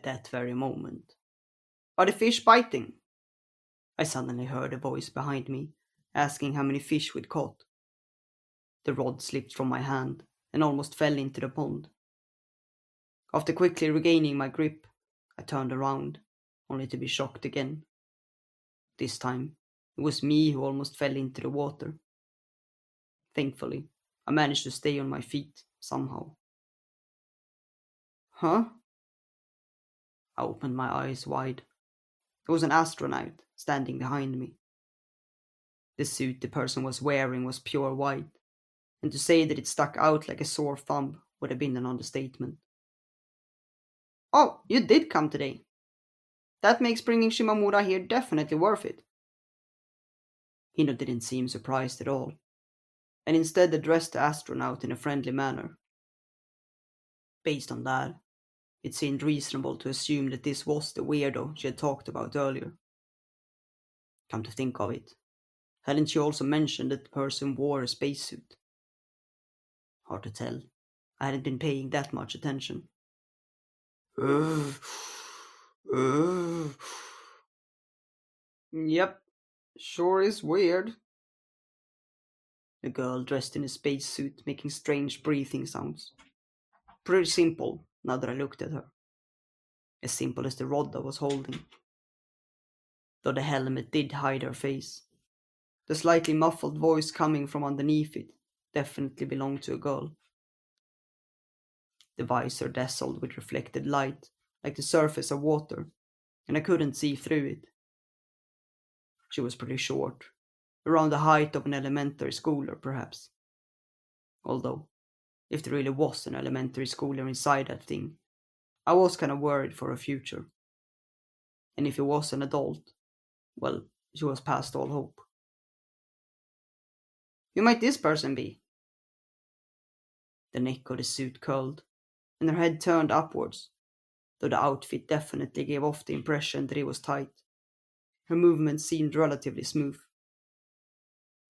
at that very moment. Are the fish biting? I suddenly heard a voice behind me, asking how many fish we'd caught. The rod slipped from my hand and almost fell into the pond. After quickly regaining my grip, I turned around, only to be shocked again. This time, it was me who almost fell into the water. Thankfully, I managed to stay on my feet, somehow. Huh? I opened my eyes wide. It was an astronaut standing behind me. The suit the person was wearing was pure white, and to say that it stuck out like a sore thumb would have been an understatement. Oh, you did come today. That makes bringing Shimamura here definitely worth it. Hino didn't seem surprised at all, and instead addressed the astronaut in a friendly manner. Based on that, it seemed reasonable to assume that this was the weirdo she had talked about earlier. Come to think of it, hadn't she also mentioned that the person wore a spacesuit? Hard to tell. I hadn't been paying that much attention. Yep, sure is weird. The girl dressed in a spacesuit making strange breathing sounds. Pretty simple, now that I looked at her. As simple as the rod I was holding. Though the helmet did hide her face. The slightly muffled voice coming from underneath it definitely belonged to a girl. The visor dazzled with reflected light, like the surface of water, and I couldn't see through it. She was pretty short, around the height of an elementary schooler, perhaps. Although, if there really was an elementary schooler inside that thing, I was kind of worried for her future. And if he was an adult, well, she was past all hope. Who might this person be? The neck of the suit curled, and her head turned upwards, though the outfit definitely gave off the impression that it was tight. Her movements seemed relatively smooth.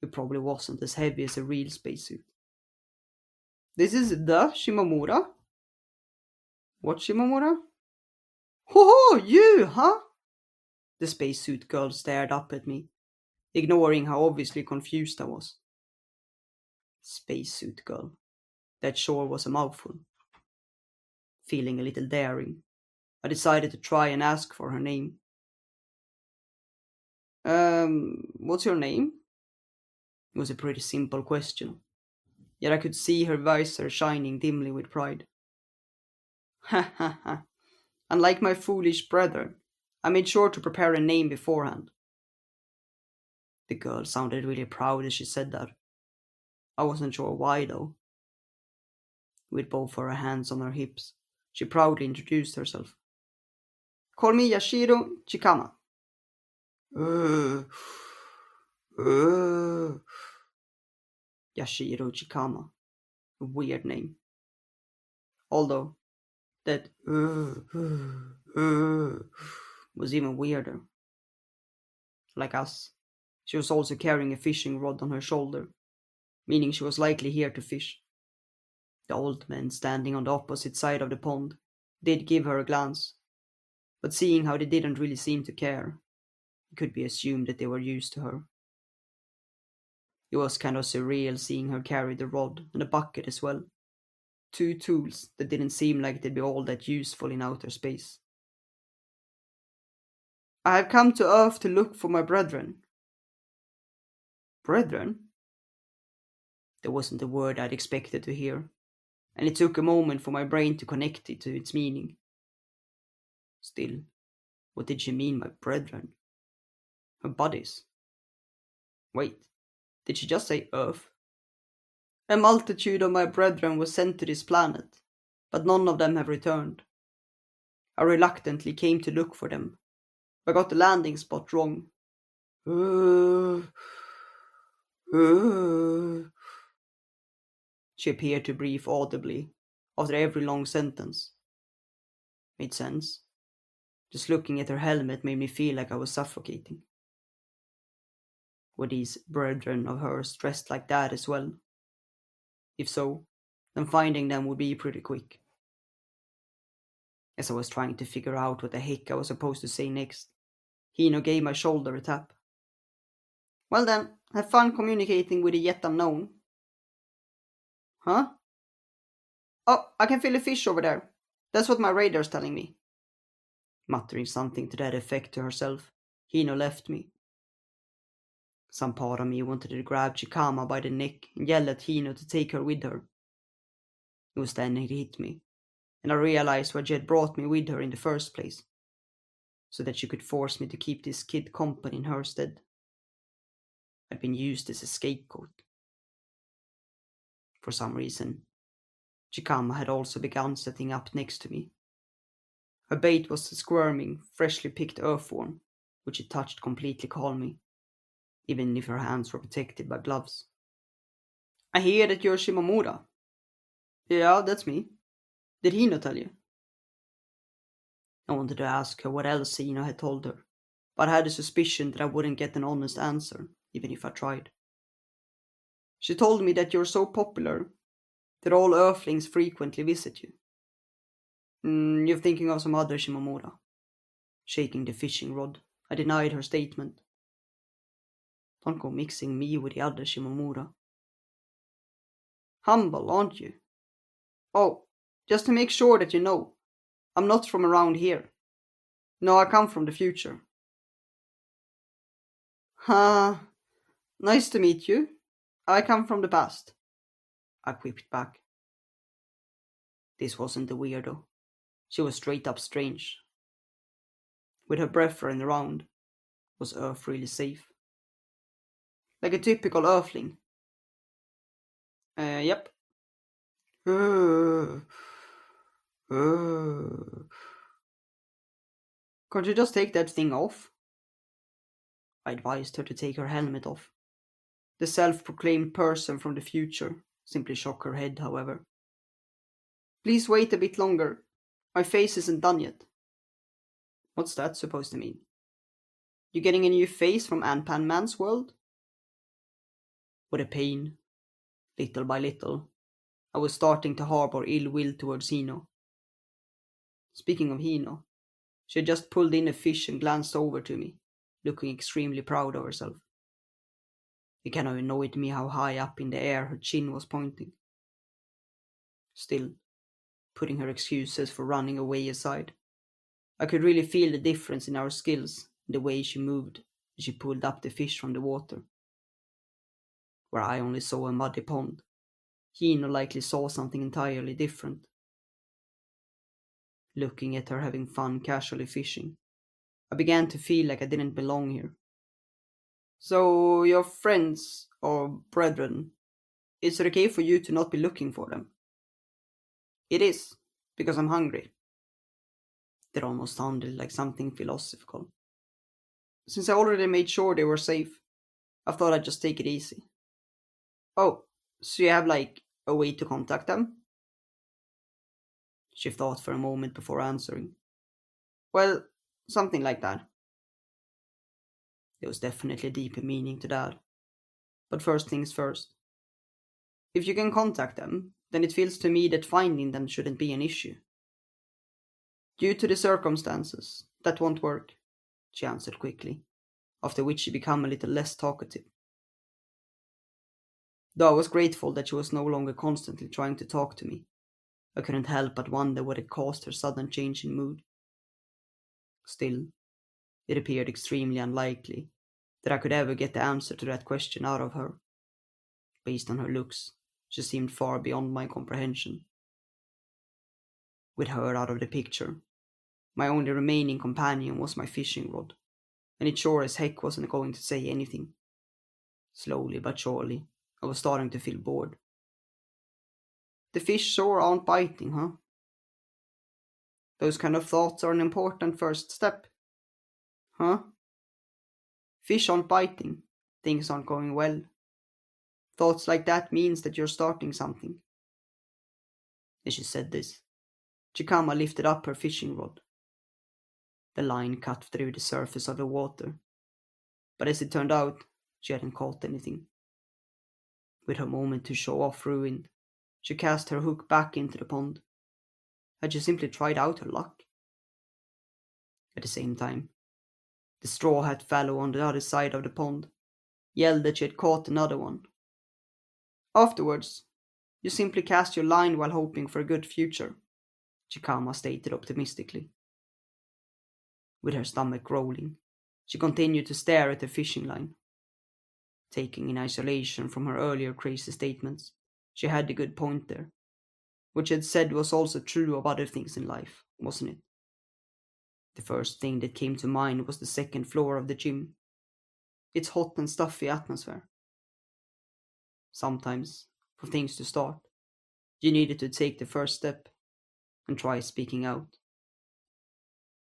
It probably wasn't as heavy as a real spacesuit. This is the Shimamura? What Shimamura? Ho ho, you, huh? The spacesuit girl stared up at me, ignoring how obviously confused I was. Spacesuit girl. That sure was a mouthful. Feeling a little daring, I decided to try and ask for her name. What's your name? It was a pretty simple question, yet I could see her visor shining dimly with pride. Ha ha ha. Unlike my foolish brethren, I made sure to prepare a name beforehand. The girl sounded really proud as she said that. I wasn't sure why though. With both her hands on her hips, she proudly introduced herself. Call me Yashiro Chikama. Uh, uh. Yashiro Chikama. A weird name. Although, that was even weirder. Like us, she was also carrying a fishing rod on her shoulder, meaning she was likely here to fish. The old men standing on the opposite side of the pond did give her a glance, but seeing how they didn't really seem to care, it could be assumed that they were used to her. It was kind of surreal seeing her carry the rod and a bucket as well. Two tools that didn't seem like they'd be all that useful in outer space. I have come to Earth to look for my brethren. Brethren? That wasn't the word I'd expected to hear, and it took a moment for my brain to connect it to its meaning. Still, what did she mean by brethren? Her buddies? Wait, did she just say Earth? A multitude of my brethren was sent to this planet, but none of them have returned. I reluctantly came to look for them, but got the landing spot wrong. She appeared to breathe audibly after every long sentence. Made sense. Just looking at her helmet made me feel like I was suffocating. Were these brethren of hers dressed like that as well? If so, then finding them would be pretty quick. As I was trying to figure out what the heck I was supposed to say next, Hino gave my shoulder a tap. Well then, have fun communicating with the yet unknown. Huh? Oh, I can feel a fish over there. That's what my radar's telling me. Muttering something to that effect to herself, Hino left me. Some part of me wanted to grab Chikama by the neck and yell at Hino to take her with her. It was then it hit me, and I realized why she had brought me with her in the first place, so that she could force me to keep this kid company in her stead. I'd been used as a scapegoat. For some reason, Chikama had also begun setting up next to me. Her bait was a squirming, freshly picked earthworm, which she touched completely calmly, even if her hands were protected by gloves. I hear that you're Shimamura. Yeah, that's me. Did he not tell you? I wanted to ask her what else Hino had told her, but I had a suspicion that I wouldn't get an honest answer, even if I tried. She told me that you're so popular that all Earthlings frequently visit you. You're thinking of some other Shimamura. Shaking the fishing rod, I denied her statement. Don't go mixing me with the other Shimamura. Humble, aren't you? Oh, just to make sure that you know, I'm not from around here. No, I come from the future. Ha, nice to meet you. I come from the past. I quipped back. This wasn't the weirdo. She was straight up strange. With her breath running around, was Earth really safe? Like a typical Earthling. Yep. Can't you just take that thing off? I advised her to take her helmet off. The self-proclaimed person from the future simply shook her head, however. Please wait a bit longer. My face isn't done yet. What's that supposed to mean? You getting a new face from Ant-Pan Man's world? With a pain, little by little, I was starting to harbor ill will towards Hino. Speaking of Hino, she had just pulled in a fish and glanced over to me, looking extremely proud of herself. It kind of annoyed me how high up in the air her chin was pointing. Still, putting her excuses for running away aside, I could really feel the difference in our skills in the way she moved as she pulled up the fish from the water. Where I only saw a muddy pond, Hino likely saw something entirely different. Looking at her having fun casually fishing, I began to feel like I didn't belong here. So, your friends, or brethren, is it okay for you to not be looking for them? It is, because I'm hungry. That almost sounded like something philosophical. Since I already made sure they were safe, I thought I'd just take it easy. Oh, so you have like a way to contact them? She thought for a moment before answering. Well, something like that. There was definitely a deeper meaning to that. But first things first. If you can contact them, then it feels to me that finding them shouldn't be an issue. Due to the circumstances, that won't work, she answered quickly, after which she became a little less talkative. Though I was grateful that she was no longer constantly trying to talk to me, I couldn't help but wonder what had caused her sudden change in mood. Still, it appeared extremely unlikely that I could ever get the answer to that question out of her. Based on her looks, she seemed far beyond my comprehension. With her out of the picture, my only remaining companion was my fishing rod, and it sure as heck wasn't going to say anything. Slowly but surely, I was starting to feel bored. The fish sure aren't biting, huh? Those kind of thoughts are an important first step. Huh? Fish aren't biting. Things aren't going well. Thoughts like that means that you're starting something. As she said this, Chikama lifted up her fishing rod. The line cut through the surface of the water, but as it turned out, she hadn't caught anything. With her moment to show off ruined, she cast her hook back into the pond. Had she simply tried out her luck? At the same time, the straw hat fellow on the other side of the pond yelled that she had caught another one. Afterwards, you simply cast your line while hoping for a good future, Chikama stated optimistically. With her stomach growling, she continued to stare at the fishing line. Taking in isolation from her earlier crazy statements, she had a good point there. What she had said was also true of other things in life, wasn't it? The first thing that came to mind was the second floor of the gym. Its hot and stuffy atmosphere. Sometimes, for things to start, you needed to take the first step and try speaking out.